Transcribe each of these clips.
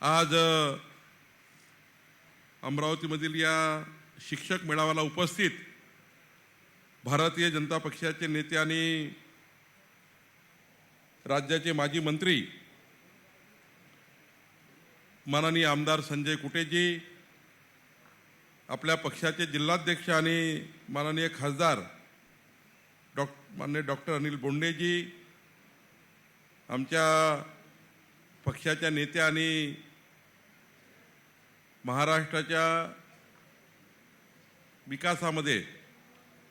आज अमरावतीमधील या शिक्षक मेळाव्याला उपस्थित भारतीय जनता पक्षाचे नेते आणि राज्याचे माजी मंत्री माननीय आमदार संजय कुटेजी, आपल्या पक्षाचे जिल्हाध्यक्ष आणि माननीय खासदार माननीय डॉक्टर अनिल बोंडेजी, आमच्या पक्षाच्या नेत्या आणि महाराष्ट्राच्या विकासामध्ये,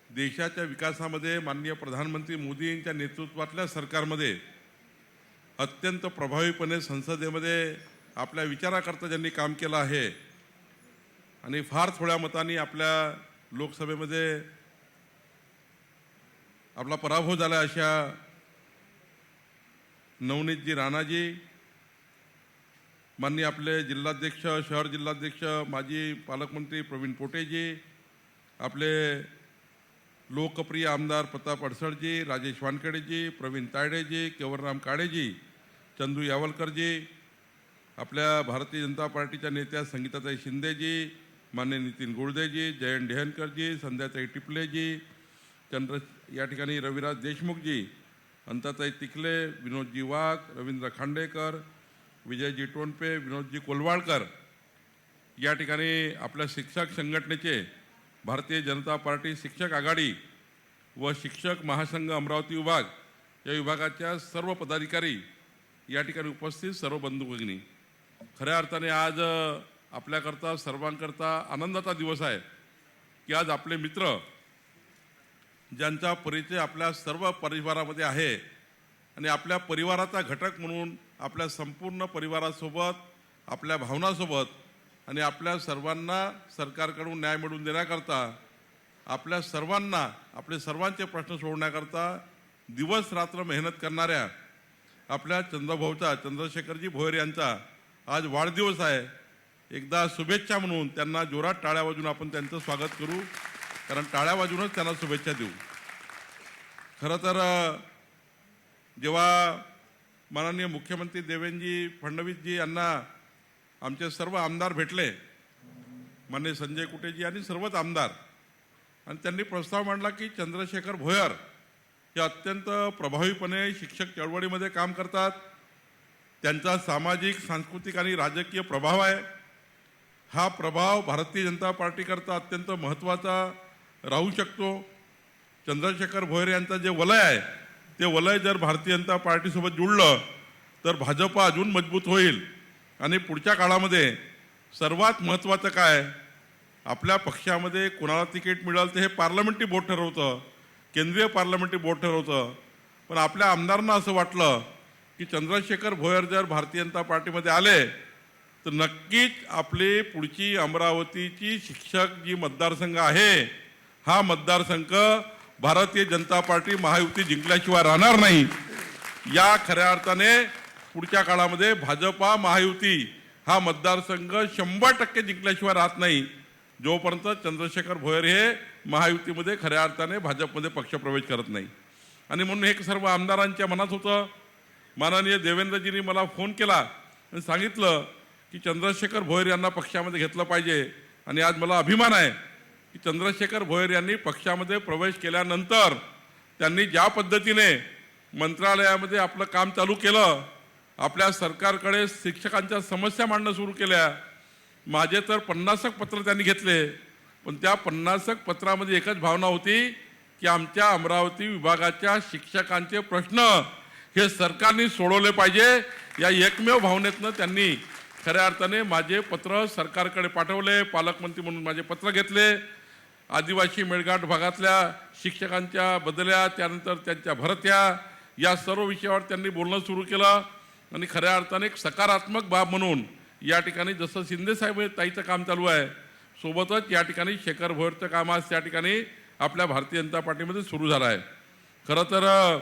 देशाच्या विकासामध्ये माननीय प्रधानमंत्री मोदी यांच्या नेतृत्वातल्या सरकारमध्ये अत्यंत प्रभावीपणे संसदेमध्ये आपल्या विचाराकरता ज्यांनी काम केलं आहे आणि फार थोड्या मतांनी आपल्या लोकसभेमध्ये आपला पराभव झाला अशा नवनीतजी राणाजी, माननीय आपले जिल्हाध्यक्ष, शहर जिल्हाध्यक्ष, माजी पालकमंत्री प्रवीण पोटेजी, आपले लोकप्रिय आमदार प्रताप अडसडजी, राजेश वानखेडेजी, प्रवीण तायडेजी, केवलराम काळेजी, चंदू यावलकरजी, आपल्या भारतीय जनता पार्टीच्या नेत्या संगीताताई शिंदेजी, माननीय नितीन गुळदेजी, जयंत ढेहनकरजी, संध्याताई टिपलेजी, या ठिकाणी रविराज देशमुखजी, अंताताई तिकले, विनोदजी वाघ, रवींद्र खांडेकर, विजयजी टोनपे, विनोदजी कोलवाळकर, या ठिकाणी आपल्या शिक्षक संघटनेचे भारतीय जनता पार्टी शिक्षक आघाडी व शिक्षक महासंघ अमरावती विभाग या विभागाच्या सर्व पदाधिकारी, या ठिकाणी उपस्थित सर्व बंधू भगिनी, खऱ्या अर्थाने आज आपल्याकरता सर्वांकरता आनंदाचा दिवस आहे की आज आपले मित्र ज्यांचा परिचय आपल्या सर्व परिवारामध्ये आहे आणि आपल्या परिवाराचा घटक म्हणून आपल्या संपूर्ण परिवारासोबत, आपल्या भावनासोबत आणि आपल्या सर्वांना सरकारकडून न्याय मिळवून देण्याकरता, आपल्या सर्वांना आपले सर्वांचे प्रश्न सोडवण्याकरता दिवस रात्र मेहनत करणाऱ्या आपल्या चंद्रशेखरजी भोयर यांचा आज वाढदिवस आहे. एकदा शुभेच्छा म्हणून त्यांना जोरात टाळ्या वाजवून आपण त्यांचं स्वागत करू, कारण टाळ्या वाजवूनच त्यांना शुभेच्छा देऊ. खरं तर जेव्हा माननीय मुख्यमंत्री देवेंद्रजी फडणवीसजी यांना आमचे सर्व आमदार भेटले, माननीय संजय कुटेजी आणि सर्वच आमदार, आणि त्यांनी प्रस्ताव मांडला की चंद्रशेखर भोयर हे अत्यंत प्रभावीपणे शिक्षक चळवळीमध्ये काम करतात, त्यांचा सामाजिक, सांस्कृतिक आणि राजकीय प्रभाव आहे. हा प्रभाव भारतीय जनता पार्टीकरता अत्यंत महत्त्वाचा राहू शकतो. चंद्रशेखर भोयर यांचं जे वलय आहे ते वलय जर भारतीय जनता पार्टीसोबत जुळलं तर भाजप अजून मजबूत होईल. आणि पुढच्या काळामध्ये सर्वात महत्त्वाचं काय, आपल्या पक्षामध्ये कोणाला तिकीट मिळेल ते हे पार्लमेंटरी बोर्ड ठरवतं, केंद्रीय पार्लमेंटरी बोर्ड ठरवतं. पण आपल्या आमदारांना असं वाटलं की चंद्रशेखर भोयर जर भारतीय जनता पार्टीमध्ये आले तर नक्कीच आपली पुढची अमरावतीची शिक्षक जी मतदारसंघ आहे, हा मतदारसंघ भारतीय जनता पार्टी महायुती जिंकल्याशिवाय राहणार नाही. या खऱ्या अर्थाने पुढच्या काळामध्ये भाजपा महायुती हा मतदारसंघ 100% जिंकल्याशिवाय राहत नाही, जोपर्यंत चंद्रशेखर भोयर हे महायुतीमध्ये खऱ्या अर्थाने भाजपमध्ये पक्षप्रवेश करत नाही. आणि म्हणून हे सर्व आमदारांच्या मनात होतं. माननीय देवेंद्रजींनी मला फोन केला आणि सांगितलं की चंद्रशेखर भोयर यांना पक्षामध्ये घेतलं पाहिजे. आणि आज मला अभिमान आहे की चंद्रशेखर भोयर यांनी पक्षामध्ये प्रवेश केल्यानंतर त्यांनी ज्या पद्धतीने मंत्रालयामध्ये आपलं काम चालू केलं, आपल्या सरकारकडे शिक्षकांच्या समस्या मांडणं सुरू केल्या. माझे तर 50 पत्र त्यांनी घेतले, पण त्या 50 पत्रामध्ये एकच भावना होती की आमच्या अमरावती विभागाच्या शिक्षकांचे प्रश्न हे सरकारने सोडवले पाहिजे. या एकमेव भावनेतनं त्यांनी खऱ्या अर्थाने माझे पत्र सरकारकडे पाठवले. पालकमंत्री म्हणून माझे पत्र घेतले. आदिवासी मेळघाट भागातल्या शिक्षकांच्या बदल्या, त्यानंतर त्यांच्या भरत्या, या सर्व विषयावर त्यांनी बोलणं सुरू केलं. आणि खऱ्या अर्थाने एक सकारात्मक बाब म्हणून या ठिकाणी जसं शिंदेसाहेब ताईचं काम चालू आहे, सोबतच या ठिकाणी शेखर भोयरचं काम आज त्या ठिकाणी आपल्या भारतीय जनता पार्टीमध्ये सुरू झालं आहे. खरं तर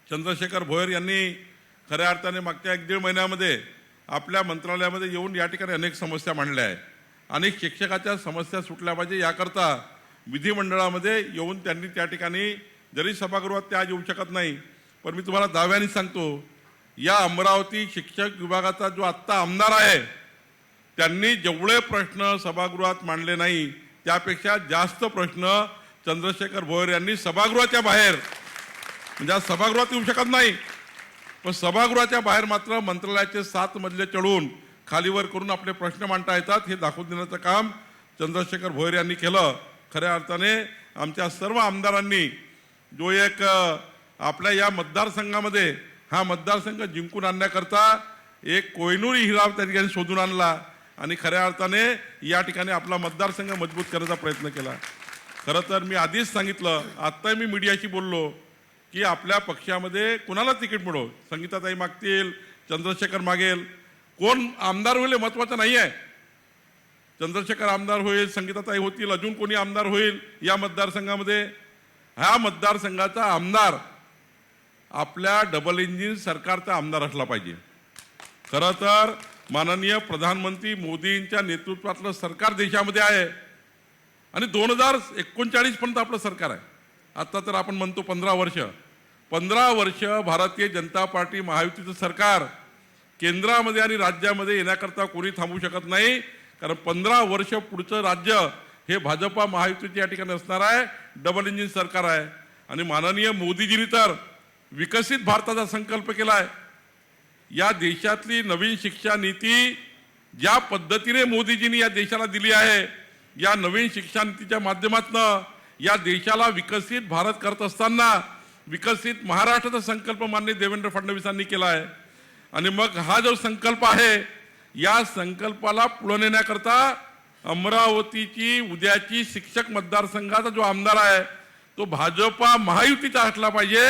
चंद्रशेखर भोयर यांनी खऱ्या अर्थाने मागच्या 1-1.5 महिन्यामध्ये आपल्या मंत्रालयामध्ये येऊन या ठिकाणी अनेक समस्या मांडल्या आहेत. अनेक शिक्षकाच्या समस्या सुटल्या पाहिजे याकरता विधिमंडळामध्ये येऊन त्यांनी त्या ठिकाणी, जरी सभागृहात ते आज येऊ शकत नाही, पण मी तुम्हाला दाव्याने सांगतो या अमरावती शिक्षक विभागाचा जो आत्ता आमदार आहे त्यांनी जेवढे प्रश्न सभागृहात मांडले नाही त्यापेक्षा जास्त प्रश्न चंद्रशेखर भोयर यांनी सभागृहाच्या बाहेर, म्हणजे आज सभागृहात येऊ शकत नाही पण सभागृहाच्या बाहेर मात्र मंत्रालयाचे 7 मजले चढून खालीवर करून आपले प्रश्न मांडता येतात हे दाखवून देण्याचं काम चंद्रशेखर भोयर यांनी केलं. खऱ्या अर्थाने आमच्या सर्व आमदारांनी जो एक आपल्या या मतदारसंघामध्ये हा मतदारसंघ जिंकून आणण्याकरता एक कोहिनूर हिरा त्या ठिकाणी शोधून आणला आणि खऱ्या अर्थाने या ठिकाणी आपला मतदारसंघ मजबूत करण्याचा प्रयत्न केला. खरं तर मी आधीच सांगितलं, आत्ताही मी मीडियाशी बोललो की आपल्या पक्षामध्ये कुणाला तिकीट मिळो, संगीताताई मागतील, चंद्रशेखर मागेल, कोण आमदार होईल हे महत्त्वाचं नाही आहे. चंद्रशेखर आमदार होईल, संगीताताई होतील, अजून कोणी आमदार होईल या मतदारसंघामध्ये, ह्या मतदारसंघाचा आमदार आपल्या डबल इंजिन सरकारचा आमदार असला पाहिजे. खरं तर माननीय प्रधानमंत्री मोदींच्या नेतृत्वातलं सरकार देशामध्ये आहे आणि 2039 पर्यंत आपलं सरकार आहे. आता तर आपण म्हणतो 15 वर्ष भारतीय जनता पार्टी महायुतीचं सरकार केंद्रामध्ये आणि राज्यामध्ये येण्याकरता कोणी थांबू शकत नाही, कारण 15 वर्ष पुढचं राज्य हे भाजपा महायुतीच्या या ठिकाणी असणार आहे, डबल इंजिन सरकार आहे. आणि माननीय मोदीजींनी तर विकसित भारताचा संकल्प केला आहे. या देशातली नवीन शिक्षा नीती ज्या पद्धतीने मोदीजींनी या देशाला दिली आहे, या नवीन शिक्षा नीतीच्या माध्यमातून या देशाला विकसित भारत करत असताना विकसित महाराष्ट्राचा संकल्प माननीय देवेंद्र फडणवीसांनी केला आहे. आणि मग हा जो संकल्प आहे या संकल्पाला पुढे नेण्याकरता अमरावतीची उद्याची शिक्षक मतदारसंघाचा जो आमदार आहे तो भाजपा महायुतीचा असला पाहिजे.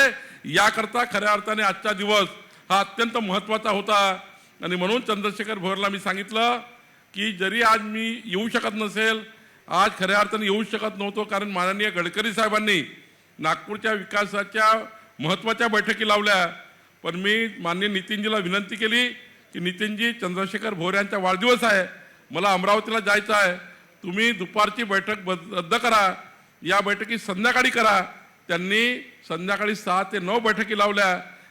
याकरता खऱ्या अर्थाने आजचा दिवस हा अत्यंत महत्त्वाचा होता. आणि म्हणून चंद्रशेखर भोयरला मी सांगितलं की जरी आज मी येऊ शकत नसेल, आज खऱ्या अर्थाने येऊ शकत नव्हतो कारण माननीय गडकरी साहेबांनी नागपूरच्या विकासाच्या महत्त्वाच्या बैठकी लावल्या, पण मी माननीय नितीनजीला विनंती केली की नितीनजी, चंद्रशेखर भोयर यांचा वाढदिवस आहे, मला अमरावतीला जायचं आहे, तुम्ही दुपारची बैठक रद्द करा, या बैठकी संध्याकाळी करा. त्यांनी संध्याकाळी 6 ते 9 बैठकी लावल्या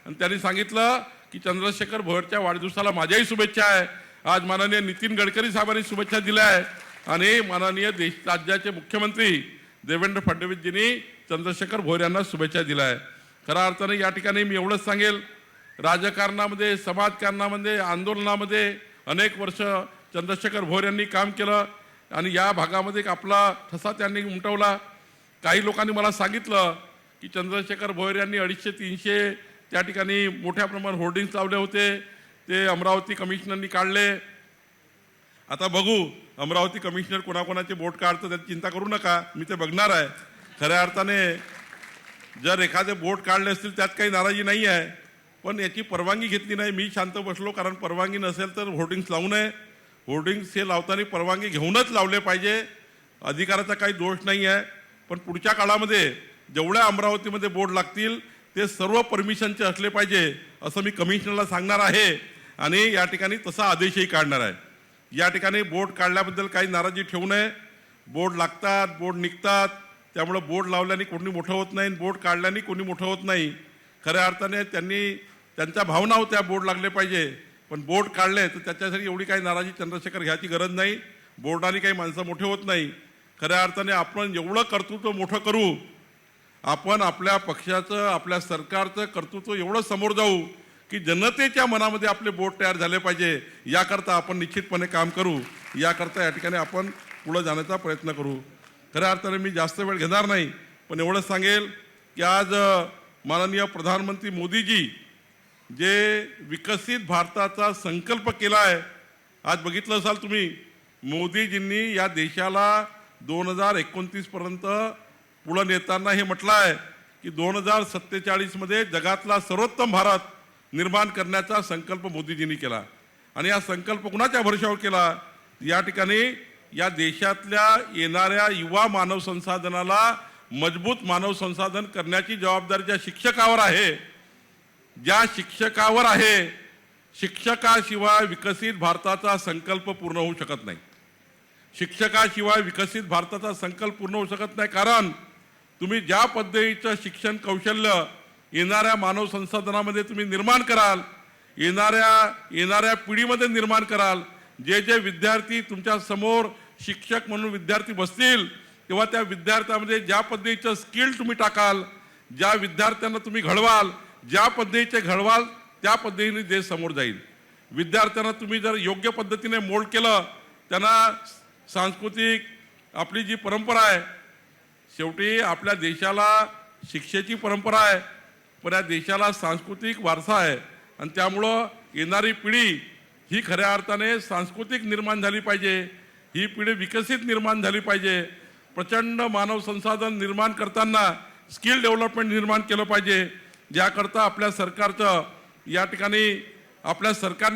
आणि त्यांनी सांगितलं की चंद्रशेखर भोयरच्या वाढदिवसाला माझ्याही शुभेच्छा आहे. आज माननीय नितीन गडकरी साहेबांनी शुभेच्छा दिल्या आहे आणि माननीय राज्याचे मुख्यमंत्री देवेंद्र फडणवीसजींनी चंद्रशेखर भोयर यांना शुभेच्छा दिल्या आहे. खऱ्या अर्थाने या ठिकाणी मी एवढंच सांगेल, राजकारणामध्ये, समाजकारणामध्ये, आंदोलनामध्ये अनेक वर्ष चंद्रशेखर भोयर यांनी काम केलं आणि या भागामध्ये आपला ठसा त्यांनी उमटवला. काही लोकांनी मला सांगितलं की चंद्रशेखर भोयर यांनी 250-300 त्या ठिकाणी मोठ्या प्रमाणात होर्डिंग्स लावले होते, ते अमरावती कमिशनरनी काढले. आता बघू अमरावती कमिशनर कोणाकोणाचे बोट काढतं त्याची चिंता करू नका, मी ते बघणार आहे. खऱ्या अर्थाने जर एखादे बोट काढले असतील त्यात काही नाराजी नाही आहे, पण याची परवानगी घेतली नाही. मी शांत बसलो कारण परवानगी नसेल तर होर्डिंग्स लावू नये. होर्डिंग्स हे लावताना परवानगी घेऊनच लावले पाहिजे, अधिकाराचा काही दोष नाही आहे. पण पुढच्या काळामध्ये जेवढ्या अमरावतीमध्ये बोर्ड लागतील ते सर्व परमिशनचे असले पाहिजे असं मी कमिशनरला सांगणार आहे आणि या ठिकाणी तसा आदेशही काढणार आहे. या ठिकाणी बोर्ड काढल्याबद्दल काही नाराजी ठेवू नये. बोर्ड लागतात, बोर्ड निघतात, त्यामुळे बोर्ड लावल्याने कोणी मोठं होत नाही, बोर्ड काढल्याने कोणी मोठं होत नाही. खऱ्या अर्थाने त्यांनी त्यांच्या भावना होत्या बोर्ड लागले पाहिजे, पण बोर्ड काढले तर त्याच्यासाठी एवढी काही नाराजी चंद्रशेखर घ्यायची गरज नाही. बोर्डाने काही माणसं मोठे होत नाही. खऱ्या अर्थाने आपण एवढं कर्तृत्व मोठं करू, आपण आपल्या पक्षाचं, आपल्या सरकारचं कर्तृत्व एवढं समोर जाऊ की जनतेच्या मनामध्ये आपले बोट तयार झाले पाहिजे. याकरता आपण निश्चितपणे काम करू. याकरता या ठिकाणी आपण पुढे जाण्याचा प्रयत्न करू. खऱ्या अर्थाने मी जास्त वेळ घेणार नाही, पण एवढंच सांगेल की आज माननीय प्रधानमंत्री मोदीजी जे विकसित भारताचा संकल्प केला आहे, आज बघितलं असाल तुम्ही, मोदीजींनी या देशाला 2029 पर्यंत पुढे नेताना हे म्हटलं आहे की 2047 मध्ये जगातला सर्वोत्तम भारत निर्माण करण्याचा संकल्प मोदीजींनी केला. आणि हा संकल्प कुणाच्या भरवशावर केला? या ठिकाणी या देशातल्या येणाऱ्या युवा मानव संसाधनाला मजबूत मानव संसाधन करण्याची जबाबदारी ज्या शिक्षकावर आहे, ज्या शिक्षकावर आहे, शिक्षकाशिवाय विकसित भारताचा संकल्प पूर्ण होऊ शकत नाही. शिक्षकाशिवाय विकसित भारताचा संकल्प पूर्ण होऊ शकत नाही. कारण तुम्ही ज्या पद्धतीचं शिक्षण कौशल्य येणाऱ्या मानव संसाधनामध्ये तुम्ही निर्माण कराल, येणाऱ्या पिढीमध्ये निर्माण कराल। जे जे विद्यार्थी तुमच्या समोर शिक्षक म्हणून विद्यार्थी बसतील तेव्हा त्या विद्यार्थ्यांमध्ये ज्या पद्धतीचं स्किल तुम्ही टाकाल, ज्या विद्यार्थ्यांना तुम्ही घडवाल, ज्या पद्धतीचे घडवाल त्या पद्धतीने देश समोर जाईल। विद्यार्थ्यांना तुम्ही जर योग्य पद्धतीने मोल्ड केलं, त्यांना सांस्कृतिक आपली जी परंपरा आहे, शेवटी आपल्या देशाला शिक्षेची परंपरा आहे, पण या देशाला सांस्कृतिक वारसा आहे आणि त्यामुळं येणारी पिढी ही खऱ्या अर्थाने सांस्कृतिक निर्माण झाली पाहिजे, ही पिढी विकसित निर्माण झाली पाहिजे। प्रचंड मानव संसाधन निर्माण करताना स्किल डेव्हलपमेंट निर्माण केलं पाहिजे, ज्याकरता आपल्या सरकारने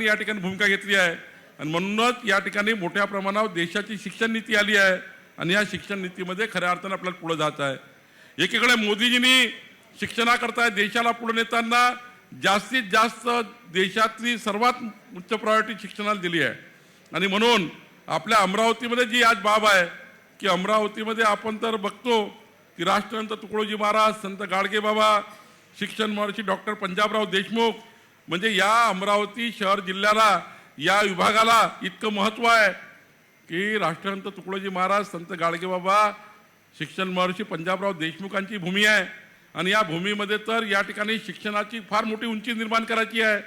या ठिकाणी भूमिका घेतली आहे आणि म्हणूनच या ठिकाणी मोठ्या प्रमाणावर देशाची शिक्षण नीती आली आहे आणि या शिक्षण नीतीमध्ये खऱ्या अर्थाने आपल्याला पुढे जात आहे। एकीकडे मोदीजींनी शिक्षणाकरता देशाला पुढे नेताना जास्तीत जास्त देशातली सर्वात उच्च प्रायोरिटी शिक्षणाला दिली आहे आणि म्हणून आपल्या अमरावतीमध्ये जी आज बाब आहे की अमरावतीमध्ये आपण तर बघतो की राष्ट्रसंत तुकडोजी महाराज, संत गाडगेबाबा, शिक्षण महर्षी डॉक्टर पंजाबराव देशमुख, म्हणजे या अमरावती शहर जिल्ह्याला, या विभागाला इतकं महत्त्व आहे की राष्ट्रसंत तुकडोजी महाराज, संत गाडगेबाबा, शिक्षण महर्षी पंजाबराव देशमुखांची भूमी आहे आणि या भूमीमध्ये तर या ठिकाणी शिक्षणाची फार मोठी उंची निर्माण करायची आहे।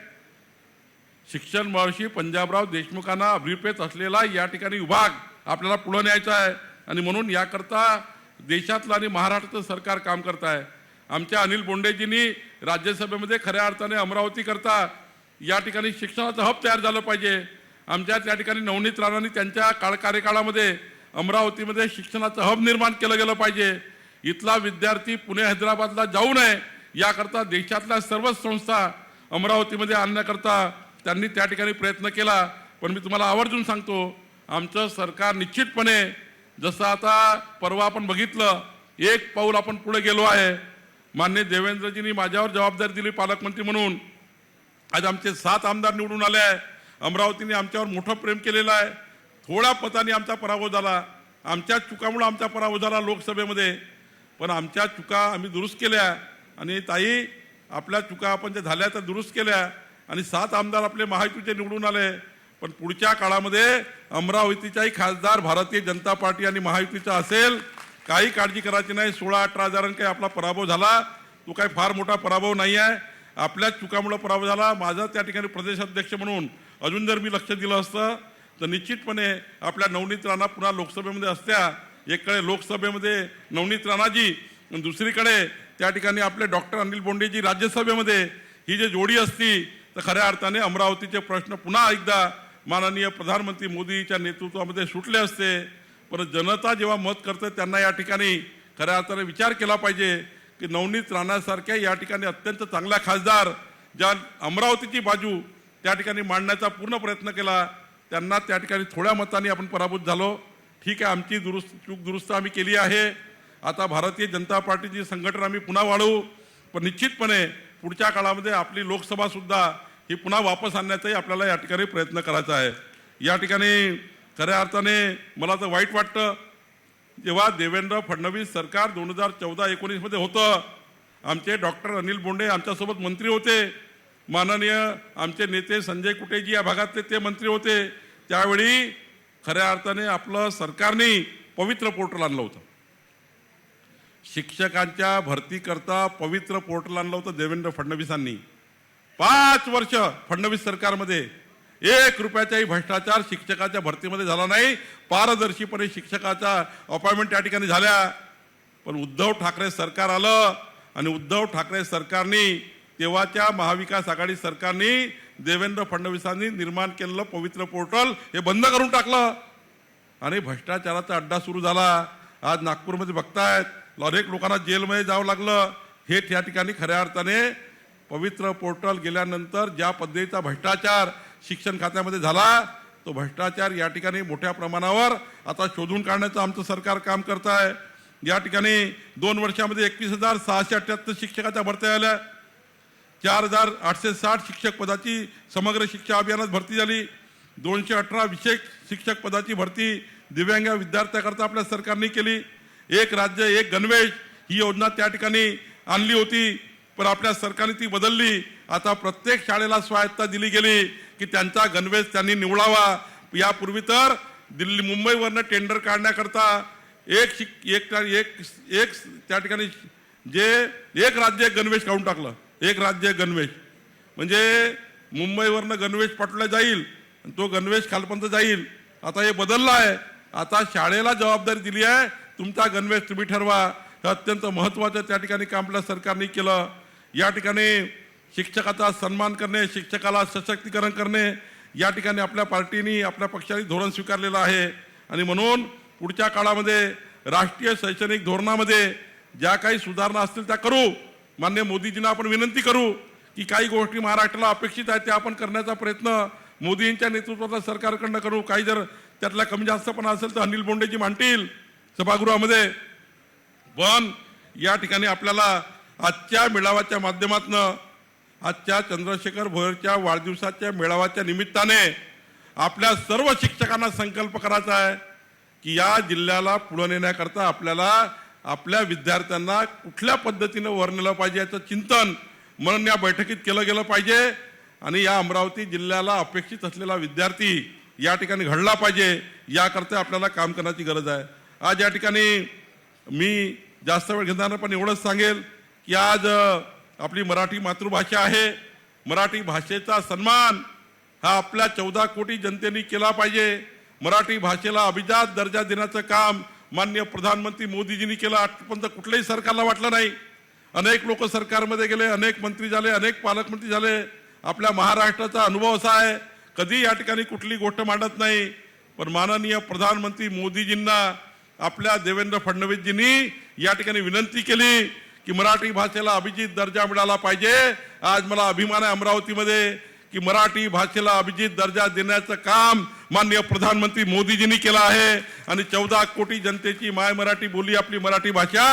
शिक्षण महर्षी पंजाबराव देशमुखांना अभिप्रेत असलेला या ठिकाणी विभाग आपल्याला पुढे न्यायचा आहे आणि म्हणून याकरता देशातलं आणि महाराष्ट्राचं सरकार काम करत आहे। आमच्या अनिल बोंडेजींनी राज्यसभेमध्ये खऱ्या अर्थाने अमरावती करता या ठिकाणी शिक्षणाचं हब तयार झालं पाहिजे। आमच्या त्या ठिकाणी नवनीत राणांनी त्यांच्या कार्यकाळामध्ये अमरावतीमध्ये शिक्षणाचं हब निर्माण केलं गेलं पाहिजे। इथला विद्यार्थी पुणे हैदराबादला जाऊ नये याकरता देशातल्या सर्वच संस्था अमरावतीमध्ये आणण्याकरता त्यांनी त्या ठिकाणी प्रयत्न केला। पण मी तुम्हाला आवर्जून सांगतो, आमचं सरकार निश्चितपणे, जसं आता परवा आपण बघितलं, एक पाऊल आपण पुढे गेलो आहे। माननीय देवेंद्रजींनी माझ्यावर जबाबदारी दिली पालकमंत्री म्हणून। आज आमचे 7 आमदार निवडून आले आहे। अमरावतीने आमच्यावर मोठं प्रेम केलेलं आहे। थोड्या मताने आमचा पराभव झाला, आमच्या चुकामुळे आमचा पराभव झाला लोकसभेमध्ये, पण आमच्या चुका आम्ही दुरुस्त केल्या आणि ताई आपल्या चुका आपण ज्या झाल्या त्या दुरुस्त केल्या आणि 7 आमदार आपले महायुतीचे निवडून आले। पण पुढच्या काळामध्ये अमरावतीचाही खासदार भारतीय जनता पार्टी आणि महायुतीचा असेल, काही काळजी करायची नाही। 16-18 हजारांनी काही आपला पराभव झाला, तो काही फार मोठा पराभव नाही आहे, आपल्या चुकामुळे पराभव झाला। माझा त्या ठिकाणी प्रदेश अध्यक्ष म्हणून अजून जर मी लक्ष दिलं असतं तर निश्चितपणे आपल्या नवनीत राणा पुन्हा लोकसभेमध्ये असत्या। एकडे लोकसभेमध्ये नवनीत राणाजी, दुसरीकडे त्या ठिकाणी आपले डॉक्टर अनिल बोंडेजी राज्यसभेमध्ये, ही जी जोडी असती तर खऱ्या अर्थाने अमरावतीचे प्रश्न पुन्हा एकदा माननीय प्रधानमंत्री मोदीच्या नेतृत्वामध्ये सुटले असते। पण जनता जेव्हा मत करते त्यांना या ठिकाणी खऱ्या अर्थाने विचार केला पाहिजे की नवनीत राणासारख्या या ठिकाणी अत्यंत चांगला खासदार, ज्या अमरावतीची बाजू त्या ठिकाणी मांडण्याचा पूर्ण प्रयत्न केला, त्यांना त्या ठिकाणी थोड्या मतांनी आपण पराभूत झालो। ठीक आहे, आमची चूक दुरुस्त आम्ही केली आहे। आता भारतीय जनता पार्टीची संघटना आम्ही पुन्हा वाढवू, पण निश्चितपणे पुढच्या काळामध्ये आपली लोकसभा सुद्धा ही पुन्हा वापस आणण्याचाही आपल्याला या ठिकाणी प्रयत्न करायचा आहे। या ठिकाणी खऱ्या अर्थाने मला तर वाईट वाटतं, जेव्हा देवेंद्र फडणवीस सरकार 2014-19 मध्ये होतं, आमचे डॉक्टर अनिल बोंडे आमच्यासोबत मंत्री होते, माननीय आमचे नेते संजय कुटेजी या भागातले ते मंत्री होते। त्यावेळी खऱ्या अर्थाने आपलं सरकारने पवित्र पोर्टल आणलं होतं, शिक्षकांच्या भरतीकरता पवित्र पोर्टल आणलं होतं देवेंद्र फडणवीसांनी। 5 वर्ष फडणवीस सरकारमध्ये 1 रुपयाचाही भ्रष्टाचार शिक्षकाच्या भरतीमध्ये झाला नाही, पारदर्शीपणे शिक्षकाच्या अपॉइंटमेंट त्या ठिकाणी झाल्या। पण उद्धव ठाकरे सरकार आलं आणि उद्धव ठाकरे सरकारने, तेव्हाच्या महाविकास आघाडी सरकारने देवेंद्र फडणवीसांनी निर्माण केलेलं पवित्र पोर्टल हे बंद करून टाकलं आणि भ्रष्टाचाराचा अड्डा सुरू झाला। आज नागपूरमध्ये बघतायत, अनेक लोकांना जेलमध्ये जावं लागलं। हे त्या ठिकाणी खऱ्या अर्थाने पवित्र पोर्टल गेल्यानंतर ज्या पद्धतीचा भ्रष्टाचार शिक्षण खात्यामध्ये झाला, तो भ्रष्टाचार या ठिकाणी मोठ्या प्रमाणावर आता शोधून काढण्याचं आमचं सरकार काम करत आहे। या ठिकाणी 2 वर्षामध्ये 21,678 शिक्षकाच्या भरत्या आल्या, 4,860 शिक्षक पदाची समग्र शिक्षा अभियानात भरती झाली, 218 विशेष शिक्षक पदाची भरती दिव्यांग विद्यार्थ्याकरता आपल्या सरकारने केली। एक राज्य एक गणवेश ही योजना त्या ठिकाणी आणली होती, पण आपल्या सरकारने ती बदलली आता प्रत्येक शाळेला स्वायत्ता दिली गेली की त्यांचा गणवेश त्यांनी निवडावा. यापूर्वी तर दिल्ली मुंबईवरनं टेंडर काढण्याकरता एक त्या ठिकाणी जे एक राज्य गणवेश काढून टाकलं. एक राज्य गणवेश म्हणजे मुंबईवरनं गणवेश पाठवला जाईल आणि तो गणवेश खालपर्यंत जाईल. आता हे बदललं आहे. आता शाळेला जबाबदारी दिली आहे, तुमचा गणवेश तुम्ही ठरवा. हे अत्यंत महत्त्वाचं त्या ठिकाणी काम आपल्या सरकारने केलं. या ठिकाणी शिक्षकाचा सन्मान करणे, शिक्षकाला सशक्तीकरण करणे, या ठिकाणी आपल्या पार्टीने आपल्या पक्षाने धोरण स्वीकारलेलं आहे. आणि म्हणून पुढच्या काळामध्ये राष्ट्रीय शैक्षणिक धोरणामध्ये ज्या काही सुधारणा असतील त्या करू. माननीय मोदीजींना आपण विनंती करू की काही गोष्टी महाराष्ट्राला अपेक्षित आहेत त्या आपण करण्याचा प्रयत्न मोदींच्या नेतृत्वाचा सरकारकडनं करू. काही जर त्यातला कमी जास्तपणा असेल तर अनिल बोंडेजी मांडतील सभागृहामध्ये. पण या ठिकाणी आपल्याला आजच्या मेळाव्याच्या माध्यमातून आजच्या चंद्रशेखर भोयरच्या वाढदिवसाच्या मेळाव्याच्या निमित्ताने आपल्या सर्व शिक्षकांना संकल्प करायचा आहे की या जिल्ह्याला पुढे नेण्याकरता आपल्याला आपल्या विद्यार्थ्यांना कुठल्या पद्धतीने वर नेलं पाहिजे याचं चिंतन म्हणून या बैठकीत केलं गेलं पाहिजे. आणि या अमरावती जिल्ह्याला अपेक्षित असलेला विद्यार्थी या ठिकाणी घडला पाहिजे, याकरता आपल्याला काम करण्याची गरज आहे. आज या ठिकाणी मी जास्त वेळ घेताना पण एवढंच सांगेल की आज आपली मराठी मातृभाषा आहे. मराठी भाषेचा सन्मान हा आपल्या 14 कोटी जनतेने केला पाहिजे. मराठी भाषेला अभिजात दर्जा देण्याचं काम माननीय प्रधानमंत्री मोदीजींनी केलं. आजपर्यंत कुठल्याही सरकारला वाटलं नाही. अनेक लोक सरकारमध्ये गेले, अनेक मंत्री झाले, अनेक पालकमंत्री झाले. आपल्या महाराष्ट्राचा अनुभव असा आहे, कधी या ठिकाणी कुठली गोष्ट मांडत नाही. पण माननीय प्रधानमंत्री मोदीजींना आपल्या देवेंद्र फडणवीसजींनी या ठिकाणी विनंती केली की मराठी भाषेला अभिजित दर्जा मिळाला पाहिजे. आज मला अभिमान आहे अमरावतीमध्ये की मराठी भाषेला अभिजित दर्जा देण्याचं काम माननीय प्रधानमंत्री मोदीजींनी केलं आहे. आणि 14 कोटी जनतेची माय मराठी बोली आपली मराठी भाषा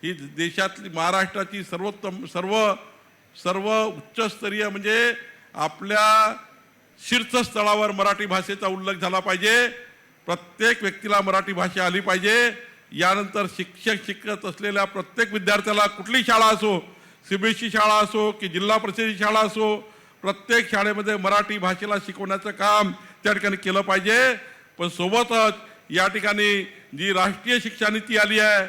ही देशातली महाराष्ट्राची सर्व उच्चस्तरीय म्हणजे आपल्या शीर्षस्थळावर मराठी भाषेचा उल्लेख झाला पाहिजे. प्रत्येक व्यक्तीला मराठी भाषा आली पाहिजे. यानंतर शिक्षक शिकत असलेल्या प्रत्येक विद्यार्थ्याला कुठली शाळा असो, सीबीएसई शाळा असो की जिल्हा परिषदेची शाळा असो, प्रत्येक शाळेमध्ये मराठी भाषेला शिकवण्याचं काम त्या ठिकाणी केलं पाहिजे. पण सोबतच या ठिकाणी जी राष्ट्रीय शिक्षा नीती आली आहे,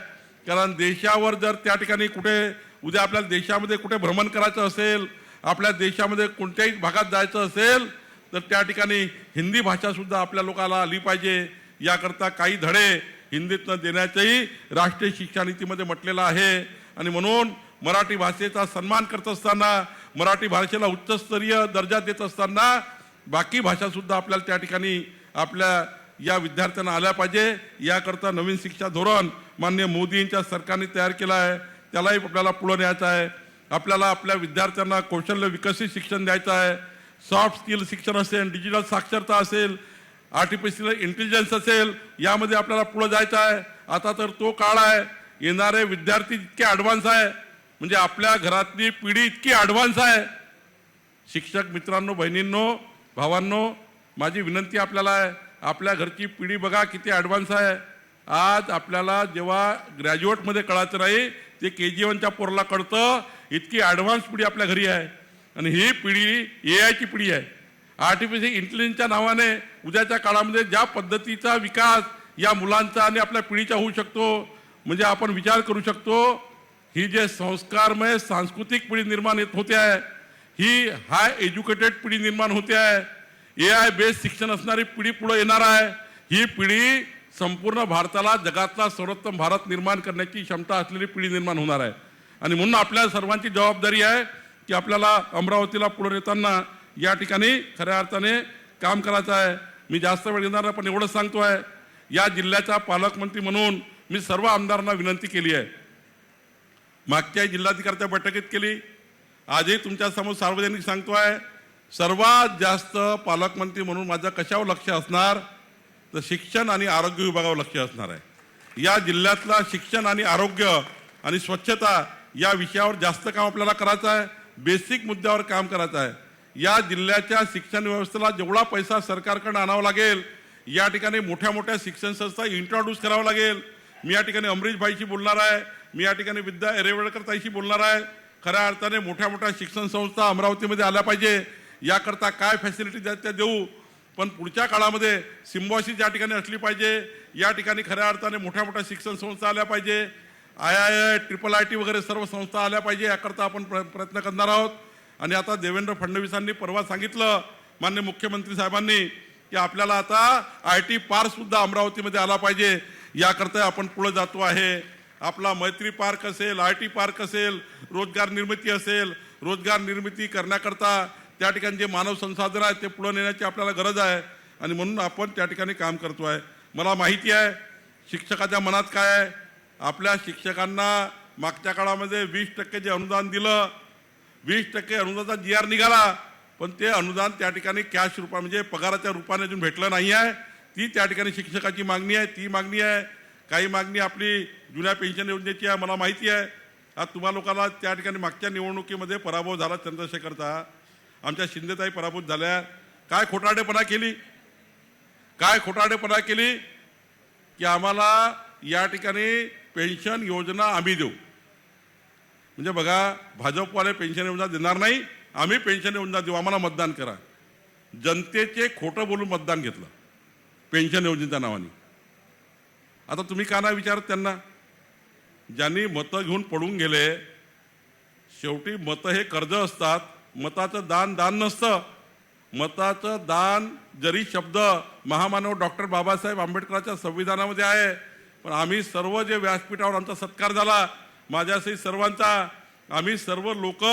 कारण देशावर जर त्या ठिकाणी कुठे उद्या आपल्याला देशामध्ये कुठे भ्रमण करायचं असेल, आपल्या देशामध्ये कोणत्याही भागात जायचं असेल तर त्या ठिकाणी हिंदी भाषासुद्धा आपल्या लोकांना आली पाहिजे. याकरता काही धडे हिंदीतनं देण्याचंही राष्ट्रीय शिक्षा नीतीमध्ये म्हटलेलं आहे. आणि म्हणून मराठी भाषेचा सन्मान करत असताना, मराठी भाषेला उच्चस्तरीय दर्जा देत असताना बाकी भाषासुद्धा आपल्याला त्या ठिकाणी आपल्या या विद्यार्थ्यांना आल्या पाहिजे. याकरता नवीन शिक्षा धोरण माननीय मोदींच्या सरकारने तयार केलं आहे, त्यालाही आपल्याला पुढे न्यायचं आहे. आपल्याला आपल्या विद्यार्थ्यांना कौशल्य विकसित शिक्षण द्यायचं आहे. सॉफ्ट स्किल शिक्षण असेल, डिजिटल साक्षरता असेल, आर्टिफिशियल इंटेलिजन्स असेल, यामध्ये आपल्याला पुढे जायचं आहे. आता तर तो काळ आहे, येणारे विद्यार्थी इतके ॲडव्हान्स आहे, म्हणजे आपल्या घरातली पिढी इतकी ॲडव्हान्स आहे. शिक्षक मित्रांनो, बहिणींनो, भावांनो, माझी विनंती आपल्याला आहे, आपल्या घरची पिढी बघा किती ॲडव्हान्स आहे. आज आपल्याला जेव्हा ग्रॅज्युएटमध्ये कळायचं नाही ते KG1च्या पोराला कळतं, इतकी ॲडव्हान्स पिढी आपल्या घरी आहे. आणि ही पिढी AIची पिढी आहे. आर्टिफिशियल इंटेलिजन्सच्या नावाने उद्याच्या काळामध्ये ज्या पद्धतीचा विकास या मुलांचा आणि आपल्या पिढीचा होऊ शकतो, म्हणजे आपण विचार करू शकतो. ही जे संस्कारमय सांस्कृतिक पिढी निर्माण होते आहे, ही हाय एज्युकेटेड पिढी निर्माण होते आहे, AI बेस्ड शिक्षण असणारी पिढी पुढे येणार आहे. ही पिढी संपूर्ण भारताला जगातला सर्वोत्तम भारत निर्माण करण्याची क्षमता असलेली पिढी निर्माण होणार आहे. आणि म्हणून आपल्या सर्वांची जबाबदारी आहे की आपल्याला अमरावतीला पुढे नेताना या ठिकाणी खऱ्या अर्थाने काम करायचं आहे. मी जास्त वेळ घेणार पण एवढंच सांगतो आहे, या जिल्ह्याचा पालकमंत्री म्हणून मी सर्व आमदारांना विनंती केली आहे. मागच्या जिल्हाधिकाऱ्याच्या बैठकीत केली, आजही तुमच्या समोर सार्वजनिक सांगतो आहे. सर्वात जास्त पालकमंत्री म्हणून माझं कशावर लक्ष असणार तर शिक्षण आणि आरोग्य विभागावर लक्ष असणार आहे. या जिल्ह्यातला शिक्षण आणि आरोग्य आणि स्वच्छता या विषयावर जास्त काम आपल्याला करायचं आहे. बेसिक मुद्द्यावर काम करायचं आहे. या जिल्ह्याच्या शिक्षण व्यवस्थेला जेवढा पैसा सरकारकडे आणावा लागेल, या ठिकाणी मोठ्या मोठ्या शिक्षण संस्था इंट्रोड्यूस करावं लागेल. मी या ठिकाणी अमरीश भाईशी बोलणार आहे, मी या ठिकाणी विद्या एरेवळकर ताईशी बोलणार आहे. खऱ्या अर्थाने मोठ्या मोठ्या शिक्षण संस्था अमरावतीमध्ये आल्या पाहिजे, याकरता काय फॅसिलिटी द्या त्या देऊ. पण पुढच्या काळामध्ये सिम्बॉसिस या ठिकाणी असली पाहिजे, या ठिकाणी खऱ्या अर्थाने मोठ्या मोठ्या शिक्षण संस्था आल्या पाहिजे, IIT वगैरे सर्व संस्था आल्या पाहिजे, याकरता आपण प्रयत्न करणार आहोत. आणि आता देवेंद्र फडणवीसांनी परवा सांगितलं, माननीय मुख्यमंत्री साहेबांनी, की आपल्याला आता IT पार्क सुद्धा अमरावतीमध्ये आला पाहिजे, याकरता आपण पुढे जातो आहे. आपला मैत्री पार्क असेल, IT पार्क असेल, रोजगार निर्मिती असेल, रोजगार निर्मिती करण्याकरता त्या ठिकाणी जे मानव संसाधन आहे ते पुढे नेण्याची आपल्याला गरज आहे. आणि म्हणून आपण त्या ठिकाणी काम करतो आहे. मला माहिती आहे शिक्षकाच्या मनात काय आहे. आपल्या शिक्षकांना मागच्या काळामध्ये 20% जे अनुदान दिलं, 20% अनुदानाचा GR निघाला, पण ते अनुदान त्या ठिकाणी कॅश रूपा म्हणजे पगाराच्या रूपाने अजून भेटलं नाही आहे. ती त्या ठिकाणी शिक्षकाची मागणी आहे, ती मागणी आहे. काही मागणी आपली जुन्या पेन्शन योजनेची आहे, मला माहिती आहे. आज तुम्हा लोकांना त्या ठिकाणी मागच्या निवडणुकीमध्ये पराभव झाला चंद्रशेखरचा, आमच्या शिंदेताई पराभूत झाल्या. काय खोटारडेपणा केली, काय खोटारडेपणा केली की आम्हाला या ठिकाणी पेन्शन योजना आम्ही देऊ. म्हणजे बघा, भाजपवाले पेन्शन योजना देणार नाही, आम्ही पेन्शन योजना देऊ, आम्हाला मतदान करा. जनतेचे खोटं बोलून मतदान घेतलं पेन्शन योजनेच्या नावाने. आता तुम्ही का नाही विचारत त्यांना, ज्यांनी मतं घेऊन पडून गेले. शेवटी मतं हे कर्ज असतात, मताचं दान दान नसतं. मताचं दान जरी शब्द महामानव डॉक्टर बाबासाहेब आंबेडकरांच्या संविधानामध्ये आहे, पण आम्ही सर्व जे व्यासपीठावर आमचा सत्कार झाला माझ्यासहित सर्वांचा, आम्ही सर्व लोक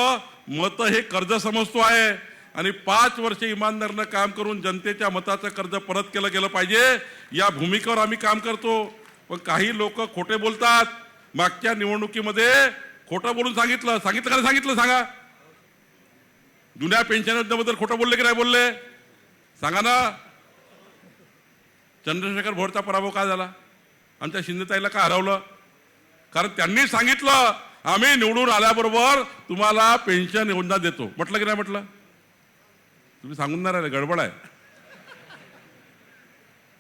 मतं हे कर्ज समजतो आहे. आणि 5 वर्ष इमानदारीनं काम करून जनतेच्या मताचं कर्ज परत केलं गेलं पाहिजे, या भूमिकेवर आम्ही काम करतो. पण काही लोक खोटे बोलतात. मागच्या निवडणुकीमध्ये खोटं बोलून सांगितलं का नाही सांगितलं सांगा. जुन्या पेन्शन योजनेबद्दल खोटं बोलले की नाही बोलले सांगा ना. चंद्रशेखर भोरचा पराभव का झाला, आमच्या शिंदेताईला का हरवलं? कारण त्यांनी सांगितलं आम्ही निवडून आल्याबरोबर तुम्हाला पेन्शन योजना देतो. म्हटलं की नाही म्हटलं? तुम्ही सांगून नाही राहिले, गडबड आहे.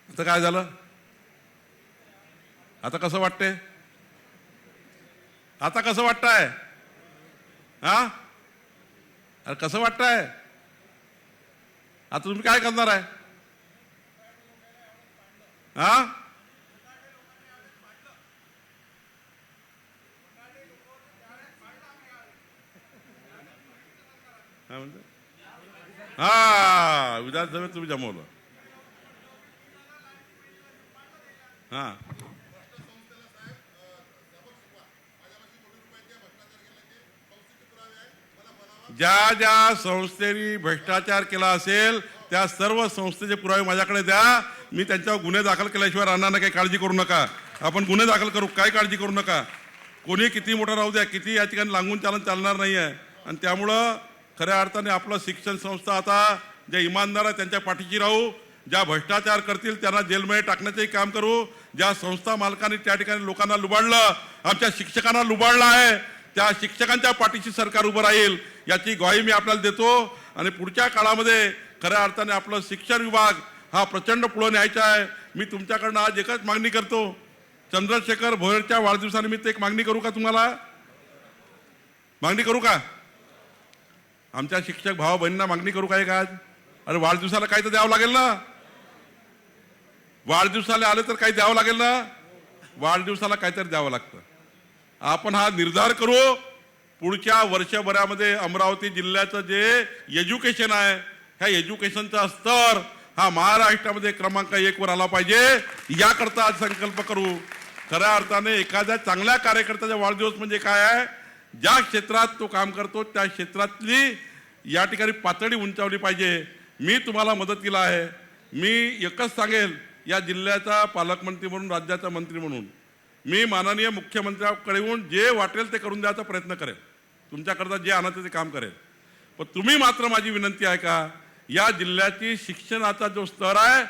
आता काय झालं? आता कसं वाटतंय? आता कसं वाटतंय? हा, अरे कसं वाटतंय? आता तुम्ही काय करणार आहे? हा, हा, विधानसभेत तुम्ही जमवलं. हा, ज्या ज्या संस्थेने भ्रष्टाचार केला असेल त्या सर्व संस्थेचे पुरावे माझ्याकडे द्या. मी त्यांच्यावर गुन्हे दाखल केल्याशिवाय राहणार नाही. काही काळजी करू नका, आपण गुन्हे दाखल करू, काही काळजी करू नका. कोणी किती मोठा राहू द्या, किती या ठिकाणी लागून चालणार नाही आहे. आणि त्यामुळं खऱ्या अर्थाने आपलं शिक्षण संस्था आता ज्या इमानदार आहे त्यांच्या पाठीशी राहू, ज्या भ्रष्टाचार करतील त्यांना जेलमध्ये टाकण्याचंही काम करू. ज्या संस्था मालकांनी त्या ठिकाणी लोकांना लुबाडलं, आमच्या शिक्षकांना लुबाडलं आहे, त्या शिक्षकांच्या पाठीशी सरकार उभं राहील याची ग्वाही मी आपल्याला देतो. आणि पुढच्या काळामध्ये खऱ्या अर्थाने आपलं शिक्षण विभाग हा प्रचंड पुढे न्यायचा आहे. मी तुमच्याकडनं आज एकच मागणी करतो, चंद्रशेखर भोयरच्या वाढदिवसानिमित्त एक मागणी करू का? तुम्हाला मागणी करू का? आमच्या शिक्षक भावा बहिणींना मागणी करू का एक आज? अरे वाढदिवसाला काही तर द्यावं लागेल ना, वाढदिवसाला आले तर काही द्यावं लागेल ना, वाढदिवसाला काहीतरी द्यावं लागतं. आपण हा निर्धार करू, पुढच्या वर्षभरामध्ये अमरावती जिल्ह्याचं जे एज्युकेशन आहे, ह्या एज्युकेशनचा स्तर हा महाराष्ट्रामध्ये क्रमांक 1 वर आला पाहिजे, याकरता आज संकल्प करू. खऱ्या अर्थाने एखाद्या चांगल्या कार्यकर्त्याचा वाढदिवस म्हणजे काय आहे, ज्या क्षेत्रात तो काम करतो त्या क्षेत्रातली या ठिकाणी पातळी उंचावली पाहिजे. मी तुम्हाला मदत केला आहे. मी एकच सांगेल, या जिल्ह्याचा पालकमंत्री म्हणून, राज्याचा मंत्री म्हणून मी माननीय मुख्यमंत्र्यांकडे येऊन जे वाटेल ते करून द्यायचा प्रयत्न करेल, तुमच्याकरता जे आणायचं ते काम करेल. पण तुम्ही मात्र माझी विनंती आहे का, या जिल्ह्याची शिक्षणाचा जो स्तर आहे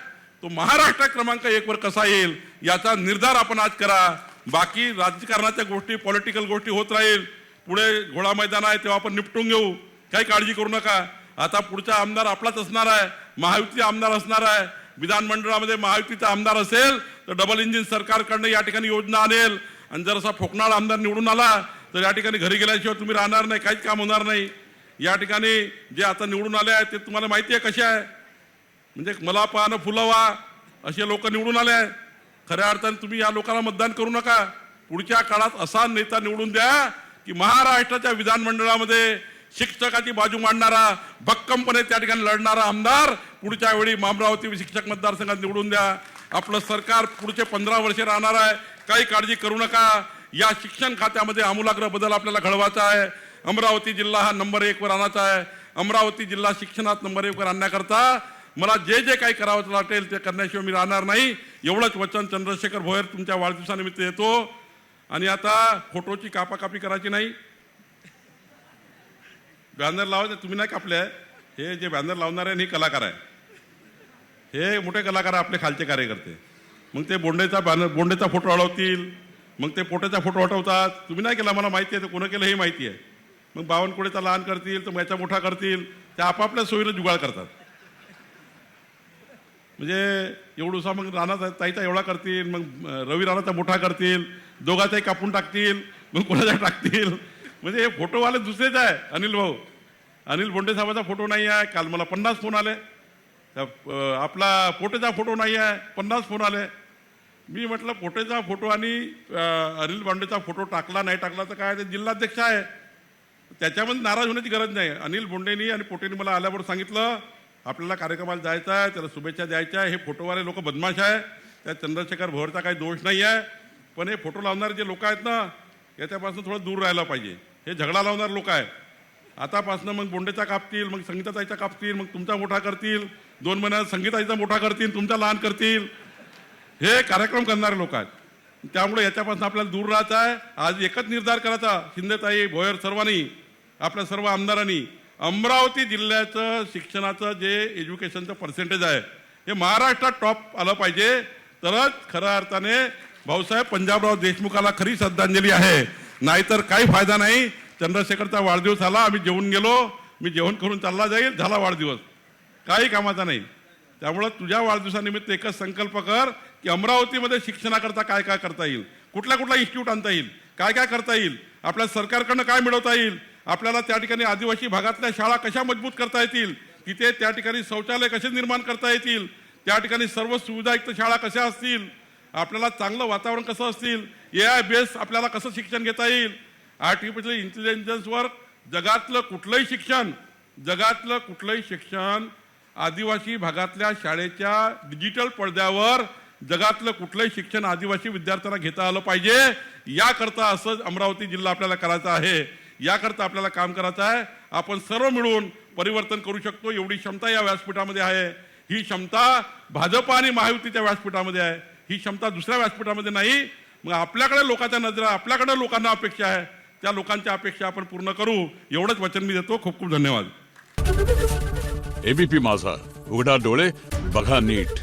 तो महाराष्ट्र क्रमांक 1 वर कसा येईल याचा निर्धार आपण आज करा. बाकी राजकारणाच्या गोष्टी, पॉलिटिकल गोष्टी होत राहील, पुढे घोडा मैदान आहे तेव्हा आपण निपटून घेऊ, काही काळजी करू नका. आता पुढचा आमदार आपलाच असणार आहे, महायुतीचा आमदार असणार आहे. विधानमंडळामध्ये महायुतीचा आमदार असेल तर डबल इंजिन सरकारकडनं या ठिकाणी योजना आणेल. आणि जर असा फोकणारा आमदार निवडून आला तर या ठिकाणी घरी गेल्याशिवाय तुम्ही राहणार नाही, काहीच काम होणार नाही. या ठिकाणी जे आता निवडून आले आहेत ते तुम्हाला माहिती आहे कसे आहे, म्हणजे मला पाहणं फुलवा असे लोक निवडून आले आहे. खऱ्या अर्थाने तुम्ही या लोकांना मतदान करू नका. पुढच्या काळात असा नेता निवडून द्या की महाराष्ट्राच्या विधानमंडळामध्ये शिक्षकाची बाजू मांडणारा, भक्कमपणे त्या ठिकाणी लढणारा आमदार पुढच्या वेळी अमरावती शिक्षक मतदारसंघात निवडून द्या. आपलं सरकार पुढचे 15 वर्षे राहणार आहे, काही काळजी करू नका. या शिक्षण खात्यामध्ये आमूलाग्र बदल आपल्याला घडवायचा आहे. अमरावती जिल्हा हा नंबर 1 वर आणायचा आहे. अमरावती जिल्हा शिक्षणात नंबर 1 वर आणण्याकरता मला जे जे काही करावं लागेल ते करण्याशिवाय मी राहणार नाही. एवढंच वचन चंद्रशेखर भोयर तुमच्या वाढदिवसानिमित्त देतो. आणि आता फोटोची कापाकापी करायची नाही. बॅनर लावायचे तुम्ही नाही कापले आहे. हे जे बॅनर लावणार आहे हे कलाकार आहे, हे मोठे कलाकार आहे आपले खालचे कार्यकर्ते. मग ते बोंडेचा फोटो अडवतील, मग ते पोटेचा फोटो हटवतात. तुम्ही नाही केला, मला माहिती आहे ते कोण केलं हे माहिती आहे. मग बावनकुळेचा लहान करतील, तर याचा मोठा करतील, ते आपापल्या सोयीनं जुगाड करतात. म्हणजे एवढूसा मग राणा ताईचा एवढा करतील, मग रवी राणाचा मोठा करतील, दोघाचाही कापून टाकतील, मग कोणाचा टाकतील. म्हणजे हे फोटोवाले दुसरेच आहे. अनिल भाऊ, अनिल बोंडे साहेबाचा फोटो नाही आहे. काल मला 50 फोन आले. आपला पोटेचा फोटो नाही आहे, 50 फोन आले. मी म्हटलं पोटेचा फोटो आणि अनिल बोंडेचा फोटो टाकला नाही टाकला तर काय, ते जिल्हाध्यक्ष आहे, त्याच्यामध्ये नाराज होण्याची गरज नाही. अनिल बोंडेनी आणि पोटेनी मला आल्यावर सांगितलं आपल्याला कार्यक्रमाला जायचं आहे, त्याला शुभेच्छा द्यायच्या आहे. हे फोटोवाले लोक बदमाश आहे, त्या चंद्रशेखर भोवरचा काही दोष नाही आहे. पण हे फोटो लावणारे जे लोक आहेत ना, याच्यापासून थोडं दूर राहायला पाहिजे. हे झगडा लावणारे लोक आहेत. आतापासून मग बोंडेचा कापतील, मग संगीताताईचा कापतील, मग तुमचा मोठा करतील, 2 महिन्यात संगीताईचा मोठा करतील, तुमचा लहान करतील. हे कार्यक्रम करणारे लोक आहेत. त्यामुळे याच्यापासून आपल्याला दूर राहायचं आहे. आज एकच निर्धार करायचा, शिंदेताई, भोयर, सर्वांनी, आपल्या सर्व आमदारांनी, अमरावती जिल्ह्याचं शिक्षणाचं जे एज्युकेशनचं पर्सेंटेज आहे हे महाराष्ट्रात टॉप आलं पाहिजे. तरच खऱ्या अर्थाने भाऊसाहेब पंजाबराव देशमुखाला खरी श्रद्धांजली आहे. नाहीतर काही फायदा नाही. चंद्रशेखरचा वाढदिवस आला, आम्ही जेवून गेलो, मी जेवण करून चालला जाईल, झाला वाढदिवस, काही कामाचा नाही. त्यामुळं तुझ्या वाढदिवसानिमित्त एकच संकल्प कर की अमरावतीमध्ये शिक्षणाकरता काय काय करता येईल, कुठल्या इन्स्टिट्यूट आणता येईल, काय काय करता येईल, आपल्या सरकारकडनं काय मिळवता येईल, आपल्याला त्या ठिकाणी आदिवासी भागातल्या शाळा कशा मजबूत करता येतील, तिथे त्या ठिकाणी शौचालय कसे निर्माण करता येतील, त्या ठिकाणी सर्व सुविधायुक्त शाळा कशा असतील, आपल्याला चांगलं वातावरण कसं असतील, AI बेस आपल्याला कसं शिक्षण घेता येईल. आर्टिफिशियल इंटेलिजन्सवर जगातलं कुठलंही शिक्षण आदिवासी भागातल्या शाळेच्या डिजिटल पडद्यावर जगातलं कुठलंही शिक्षण आदिवासी विद्यार्थ्यांना घेता आलं पाहिजे. याकरता असं अमरावती जिल्हा आपल्याला करायचा आहे. याकरता आपल्याला काम करायचं आहे. आपण सर्व मिळून परिवर्तन करू शकतो, एवढी क्षमता या व्यासपीठामध्ये आहे. ही क्षमता भाजप आणि महायुतीच्या व्यासपीठामध्ये आहे, ही क्षमता दुसऱ्या व्यासपीठामध्ये नाही. मग आपल्याकडे लोकांच्या नजरा, आपल्याकडे लोकांना अपेक्षा आहे, त्या लोकांच्या अपेक्षा आपण पूर्ण करू, एवढंच वचन मी देतो. खूप खूप धन्यवाद. एबीपी माझा, उघडा डोळे बघा नीट.